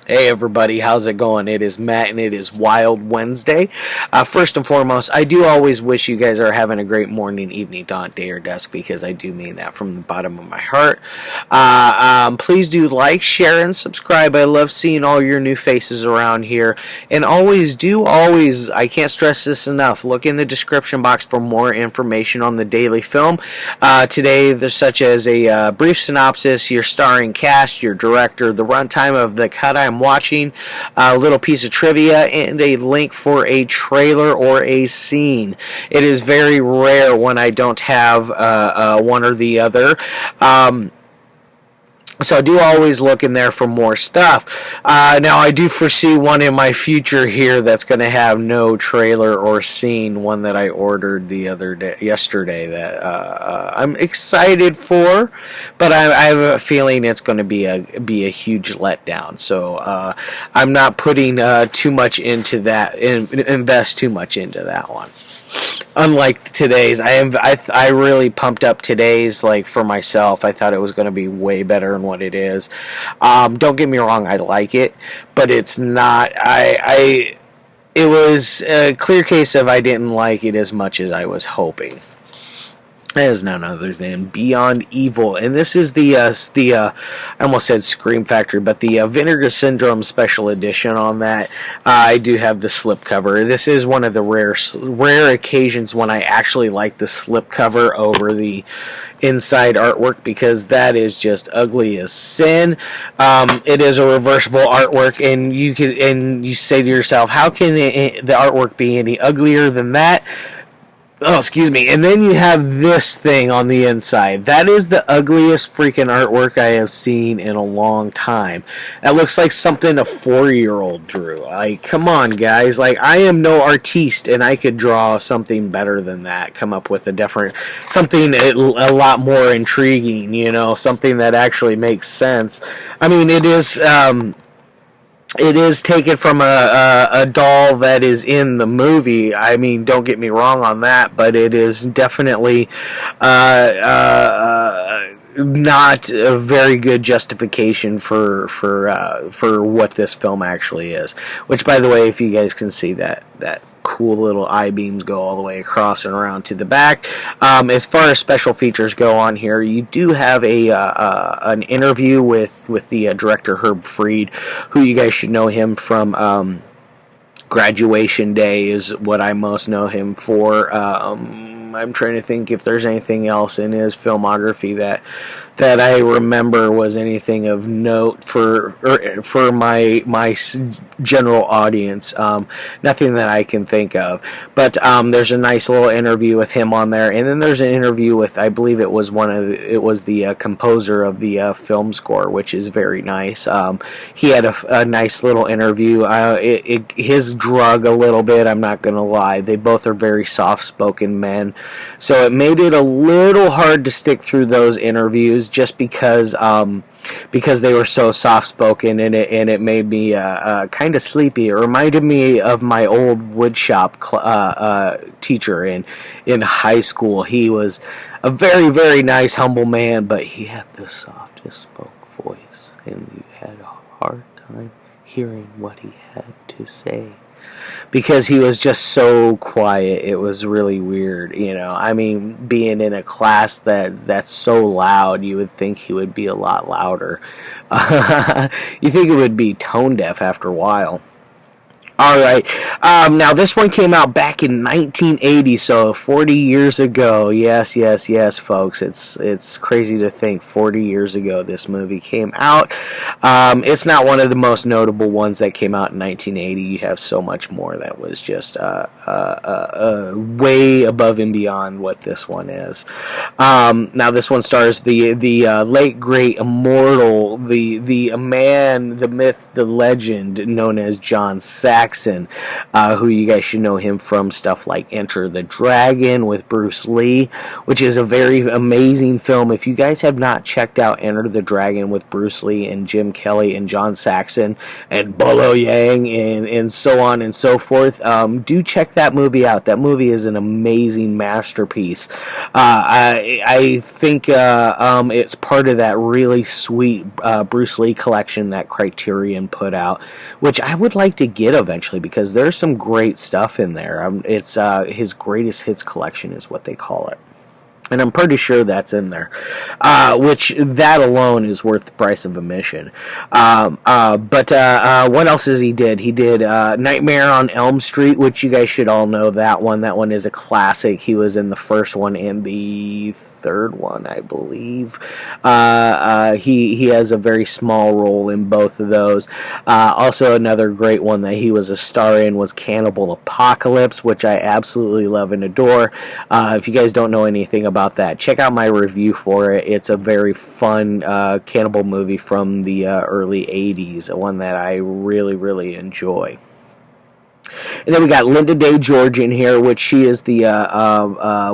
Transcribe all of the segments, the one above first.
Hey everybody, how's it going? It is Matt and it is Wild Wednesday. First and foremost, I do always wish you guys are having a great morning, evening, dawn, day, or dusk because I do mean that from the bottom of my heart. Please do like, share, and subscribe. I love seeing all your new faces around here. And always, I can't stress this enough, look in the description box for more information on the daily film. Today, there's such as a brief synopsis, your starring cast, your director, the runtime of the cut I'm watching, a little piece of trivia, and a link for a trailer or a scene. It is very rare when I don't have one or the other. So I do always look in there for more stuff. Now I do foresee one in my future here that's going to have no trailer or scene. One that I ordered yesterday that I'm excited for, but I have a feeling it's going to be a huge letdown. So I'm not putting too much into that. Invest too much into that one. Unlike today's, I really pumped up today's like for myself. I thought it was going to be way better than what it is. Don't get me wrong, I like it, but it's not. It was a clear case of I didn't like it as much as I was hoping. That is none other than Beyond Evil, and this is I almost said Scream Factory, but the Vinegar Syndrome Special Edition on that. I do have the slipcover. This is one of the rare occasions when I actually like the slipcover over the inside artwork because that is just ugly as sin. It is a reversible artwork, and you say to yourself, how can the artwork be any uglier than that? Oh, excuse me. And then you have this thing on the inside. That is the ugliest freaking artwork I have seen in a long time. That looks like something a 4-year-old drew. Like, come on, guys. Like, I am no artiste, and I could draw something better than that. Come up with something a lot more intriguing, something that actually makes sense. I mean, it is taken from a doll that is in the movie. I mean, don't get me wrong on that, but it is definitely not a very good justification for what this film actually is. Which, by the way, if you guys can see that cool little I-beams go all the way across and around to the back. As far as special features go on here, you do have an interview with the director Herb Fried, who you guys should know him from Graduation Day is what I most know him for. I'm trying to think if there's anything else in his filmography that I remember was anything of note for my general audience. Nothing that I can think of. But there's a nice little interview with him on there, and then there's an interview with, I believe it was the composer of the film score, which is very nice. He had a nice little interview. His drug a little bit, I'm not gonna lie. They both are very soft-spoken men, so it made it a little hard to stick through those interviews just because they were so soft-spoken, and it made me kind of sleepy. It reminded me of my old woodshop teacher in high school. He was a very, very nice, humble man, but he had the softest spoke voice, and you had a hard time hearing what he had to say. Because he was just so quiet, it was really weird, I mean, being in a class that's so loud, you would think he would be a lot louder. You think it would be tone deaf after a while. Alright, now this one came out back in 1980, so 40 years ago. Yes, folks, it's crazy to think 40 years ago this movie came out. It's not one of the most notable ones that came out in 1980. You have so much more that was just way above and beyond what this one is. Now this one stars the late, great, immortal, the man, the myth, the legend known as John Saxon. Saxon, who you guys should know him from stuff like Enter the Dragon with Bruce Lee, which is a very amazing film. If you guys have not checked out Enter the Dragon with Bruce Lee and Jim Kelly and John Saxon and Bolo Yang and so on and so forth, do check that movie out. That movie is an amazing masterpiece. I think it's part of that really sweet Bruce Lee collection that Criterion put out, which I would like to get eventually because there's some great stuff in there. It's his greatest hits collection is what they call it. And I'm pretty sure that's in there, which that alone is worth the price of admission. But what else has he did? He did Nightmare on Elm Street, which you guys should all know that one. That one is a classic. He was in the first one and the third one, I believe. He has a very small role in both of those. Also, another great one that he was a star in was Cannibal Apocalypse, which I absolutely love and adore. If you guys don't know anything about that, check out my review for it. It's a very fun cannibal movie from the early 80s, one that I really, really enjoy. And then we got Lynda Day George in here, which she is the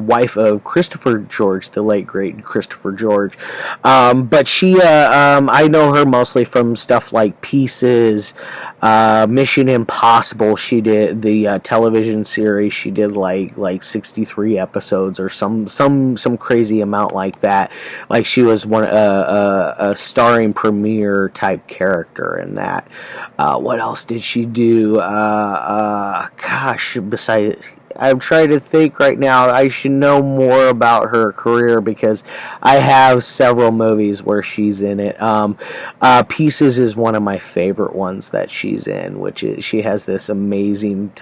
wife of Christopher George, the late great Christopher George. But she, I know her mostly from stuff like Pieces, Mission Impossible. She did the television series. She did like 63 episodes or some crazy amount like that. Like she was a starring premiere type character in that. What else did she do? Besides, I'm trying to think right now. I should know more about her career because I have several movies where she's in it. Pieces is one of my favorite ones that she's in, which is she has this amazing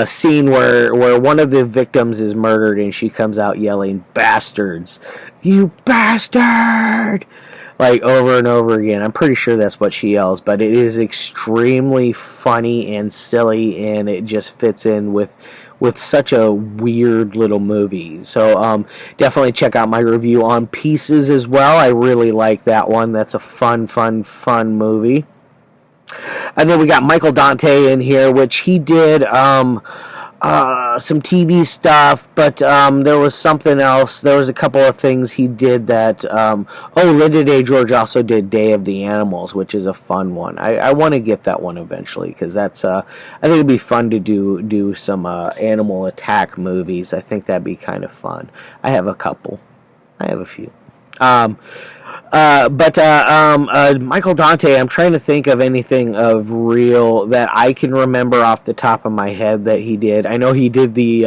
scene where one of the victims is murdered and she comes out yelling, "Bastards! You bastard!" like over and over again. I'm pretty sure that's what she yells, but it is extremely funny and silly, and it just fits in with such a weird little movie. So definitely check out my review on Pieces as well. I really like that one. That's a fun movie. And then we got Michael Dante in here, which he did some TV stuff, but there was something else. There was a couple of things he did that. Lynda Day George also did Day of the Animals, which is a fun one. I want to get that one eventually because that's. I think it'd be fun to do some animal attack movies. I think that'd be kind of fun. I have a couple. I have a few. Michael Dante, I'm trying to think of anything of real that I can remember off the top of my head that he did. I know he did the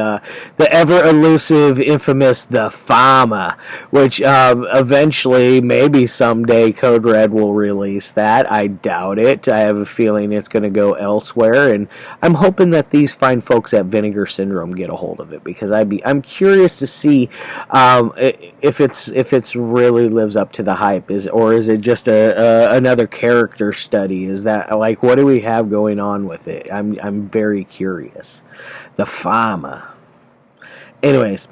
ever elusive, infamous The Fama, which eventually, maybe someday, Code Red will release that. I doubt it. I have a feeling it's going to go elsewhere, and I'm hoping that these fine folks at Vinegar Syndrome get a hold of it because I'm curious to see if it's really lives up to the hype. Or is it just another character study? Is that like what do we have going on with it? I'm very curious. The Fama. Anyways,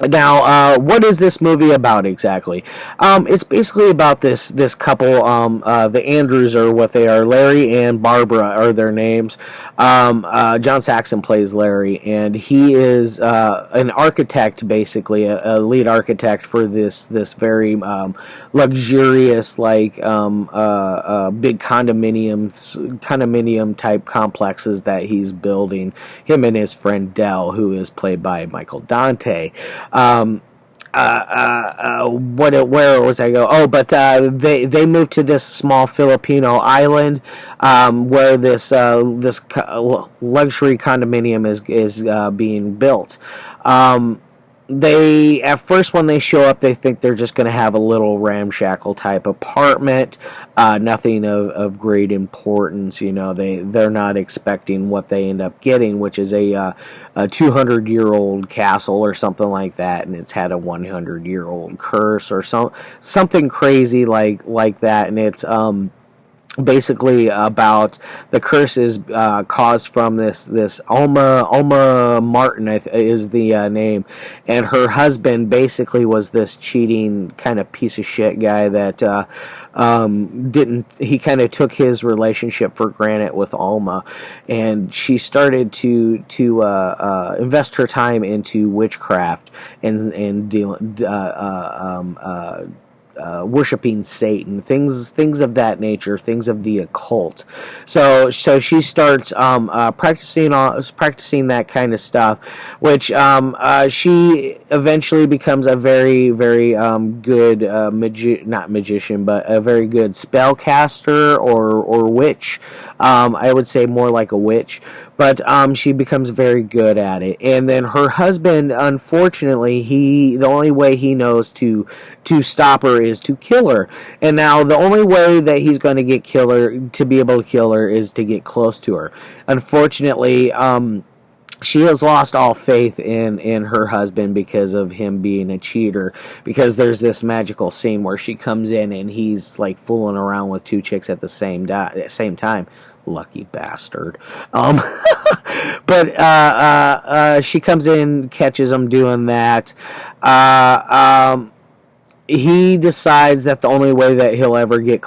now what is this movie about exactly? It's basically about this couple. The Andrews are what they are. Larry and Barbara are their names. John Saxon plays Larry, and he is an architect, basically a lead architect for this very luxurious, big condominium type complexes that he's building. Him and his friend Dell, who is played by Michael Dante. Where was I go? Oh, but they moved to this small Filipino island where this luxury condominium is being built. They at first when they show up, they think they're just going to have a little ramshackle type apartment, nothing of great importance. You know, they're not expecting what they end up getting, which is a 200-year-old castle or something like that, and it's had a 100-year-old curse or something crazy like that, and it's basically about the curse is caused from this Alma Martin is the name, and her husband basically was this cheating kind of piece of shit guy that didn't he kind of took his relationship for granted with Alma, and she started to invest her time into witchcraft and worshiping Satan, things of that nature, things of the occult. So she starts practicing that kind of stuff, which she eventually becomes a very very good not magician, but a very good spellcaster or witch. I would say more like a witch, but she becomes very good at it. And then her husband, unfortunately, the only way he knows to stop her is to kill her. And now the only way that he's going to be able to kill her is to get close to her. Unfortunately, she has lost all faith in her husband because of him being a cheater, because there's this magical scene where she comes in and he's like fooling around with two chicks at the same time. Lucky bastard. But she comes in, catches him doing that. He decides that the only way that he'll ever get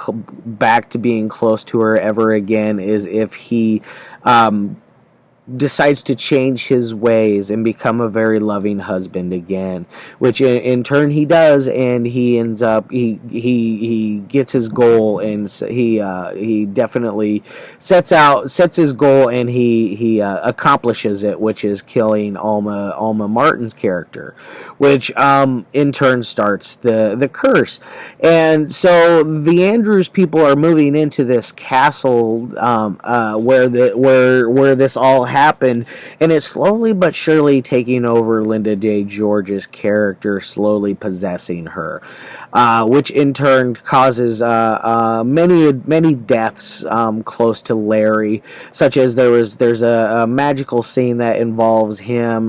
back to being close to her ever again is if he decides to change his ways and become a very loving husband again, which in turn he does, and he ends up he gets his goal, and he definitely sets his goal, and he accomplishes it, which is killing Alma Martin's character, which in turn starts the curse. And so the Andrews people are moving into this castle where this all happened, and it's slowly but surely taking over Lynda Day George's character, slowly possessing her, which in turn causes many deaths close to Larry, such as there's a magical scene that involves him,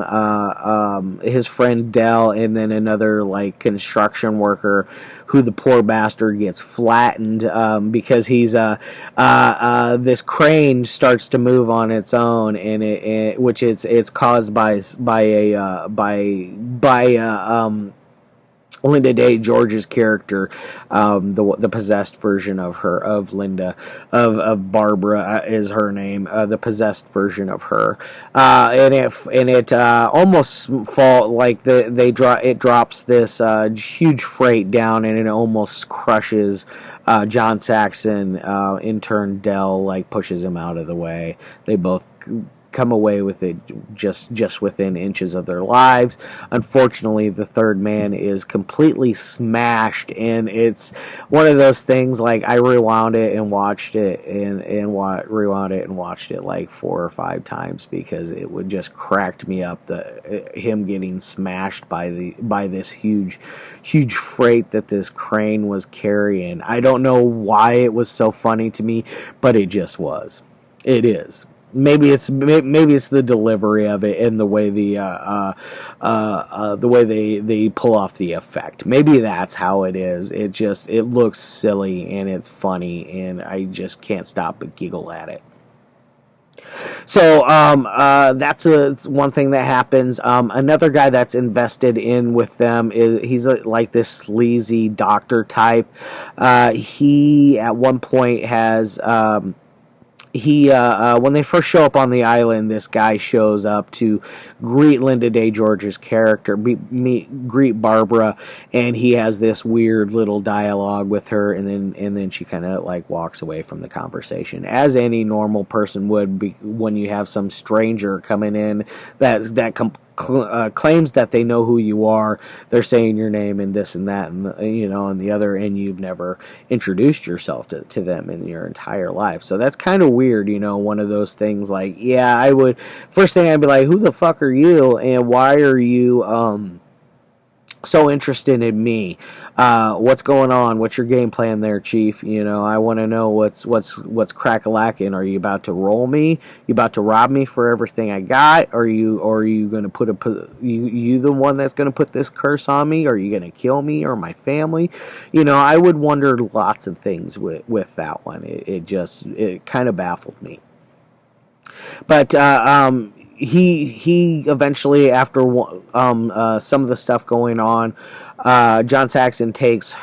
his friend Dell, and then another like construction worker who the poor bastard gets flattened because he's this crane starts to move on its own, and which it's caused by Lynda Day George's character, the possessed version of Lynda, of Barbara is her name, the possessed version of her, and it almost it drops this huge freight down, and it almost crushes John Saxon. In turn, Dell like pushes him out of the way. They both come away with it just within inches of their lives. Unfortunately, the third man is completely smashed, and it's one of those things like I rewound it and watched it rewound it and watched it like 4 or 5 times because it would just cracked me up, him getting smashed by this huge freight that this crane was carrying. I don't know why it was so funny to me, but it just was. It is. Maybe it's the delivery of it and the way they pull off the effect. Maybe that's how it is. It looks silly and it's funny, and I just can't stop but giggle at it. So that's one thing that happens. Another guy that's invested in with them he's like this sleazy doctor type. He at one point has. When they first show up on the island, this guy shows up to greet Lynda Day George's character, greet Barbara, and he has this weird little dialogue with her, and then she kind of like walks away from the conversation, as any normal person would be when you have some stranger coming in that claims that they know who you are. They're saying your name and this and that, and and the other, and you've never introduced yourself to them in your entire life. So that's kind of weird, one of those things. Like, yeah, I would first thing I'd be like, who the fuck are you, and why are you so interested in me? What's going on? What's your game plan there, Chief? I want to know what's crack-a-lacking. Are you about to roll me? You about to rob me for everything I got? Are you going to put you the one that's going to put this curse on me? Are you going to kill me or my family? I would wonder lots of things with that one. It kind of baffled me. But he eventually, after some of the stuff going on, John Saxon takes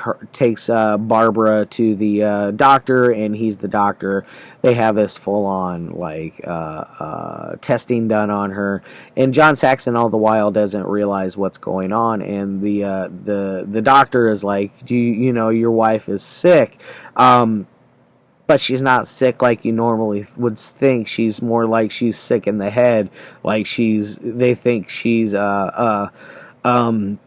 Barbara to the doctor, and he's the doctor. They have this full on like testing done on her, and John Saxon all the while doesn't realize what's going on, and the doctor is like, "Do you know your wife is sick?" But she's not sick like you normally would think. She's more like she's sick in the head. Like they think she's um,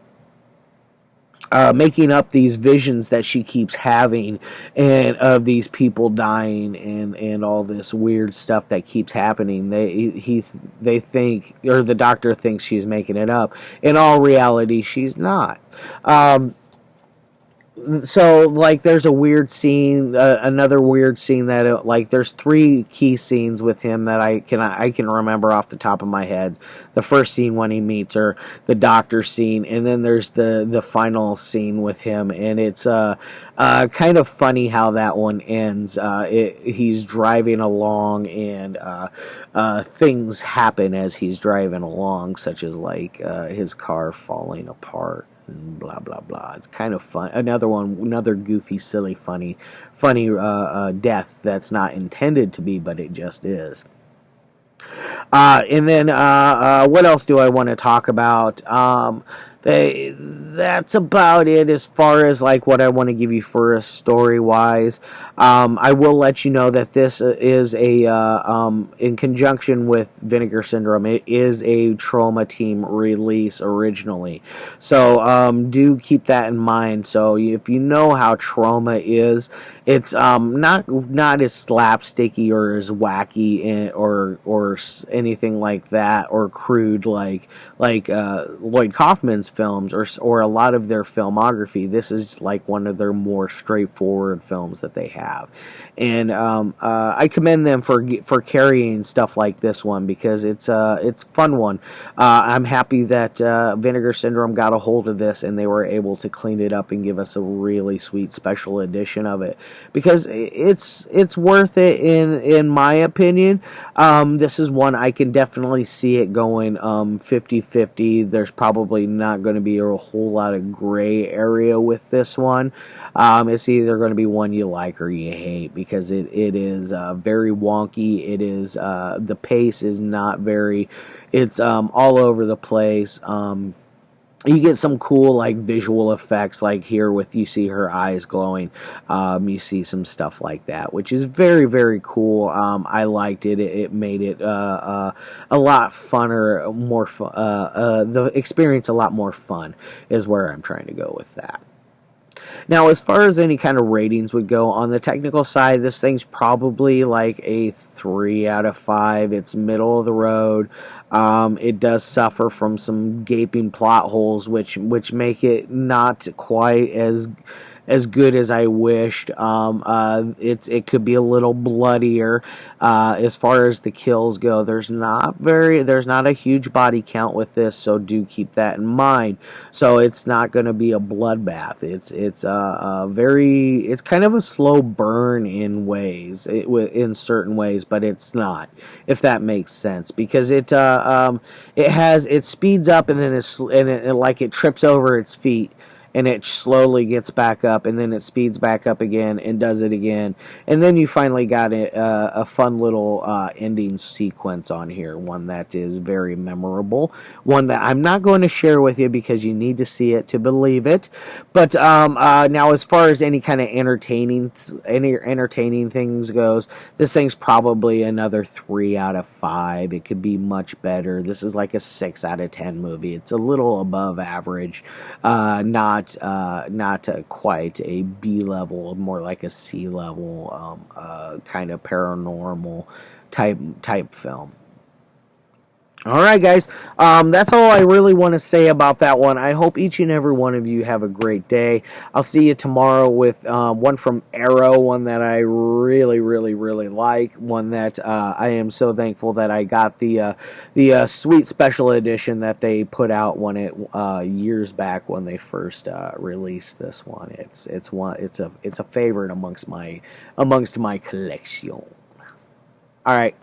making up these visions that she keeps having, and of these people dying, and all this weird stuff that keeps happening. They think, or the doctor thinks she's making it up. In all reality, she's not. So like there's a weird scene, another weird scene that like there's three key scenes with him that I can remember off the top of my head. The first scene when he meets her, the doctor scene, and then there's the final scene with him, and it's kind of funny how that one ends. He's driving along, and things happen as he's driving along, such as like his car falling apart, blah blah blah. It's kind of fun. Another goofy, silly, funny death that's not intended to be, but it just is. And then what else do I want to talk about? That's about it as far as like what I want to give you for a story wise. I will let you know that this is in conjunction with Vinegar Syndrome. It is a Trauma Team release originally, so do keep that in mind. So if you know how Trauma is, it's not as slapsticky or as wacky or anything like that, or crude like Lloyd Kaufman's films or a lot of their filmography. This is like one of their more straightforward films that they have, and I commend them for carrying stuff like this one, because it's a fun one. I'm happy that Vinegar Syndrome got a hold of this and they were able to clean it up and give us a really sweet special edition of it, because it's worth it in my opinion. This is one I can definitely see it going 50-50. There's probably not going to be a whole lot of gray area with this one. It's either going to be one you like or you hate, because it is very wonky. It is the pace is not very. It's all over the place. You get some cool like visual effects, like here with you see her eyes glowing. You see some stuff like that, which is very very cool. I liked it. It made it a lot funner, more the experience a lot more fun is where I'm trying to go with that. Now, as far as any kind of ratings would go, on the technical side, this thing's probably like a 3 out of 5. It's middle of the road. It does suffer from some gaping plot holes, which make it not quite as good as I wished. It could be a little bloodier. As far as the kills go, there's not a huge body count with this, so do keep that in mind. So it's not going to be a bloodbath. It's kind of a slow burn in ways, in certain ways, but it's not, if that makes sense, because it speeds up and then it trips over its feet, and it slowly gets back up, and then it speeds back up again and does it again, and then you finally got a fun little ending sequence on here, one that is very memorable, one that I'm not going to share with you because you need to see it to believe it. But now, as far as any kind of entertaining things goes, this thing's probably another 3 out of 5. It could be much better. This is like a 6 out of 10 movie. It's a little above average, not quite a B level, more like a C level kind of paranormal type film. Alright guys, that's all I really want to say about that one. I hope each and every one of you have a great day. I'll see you tomorrow with one from Arrow, one that I really, really, really like, one that I am so thankful that I got the sweet special edition that they put out when it years back when they first released this one. It's a favorite amongst my collection. Alright.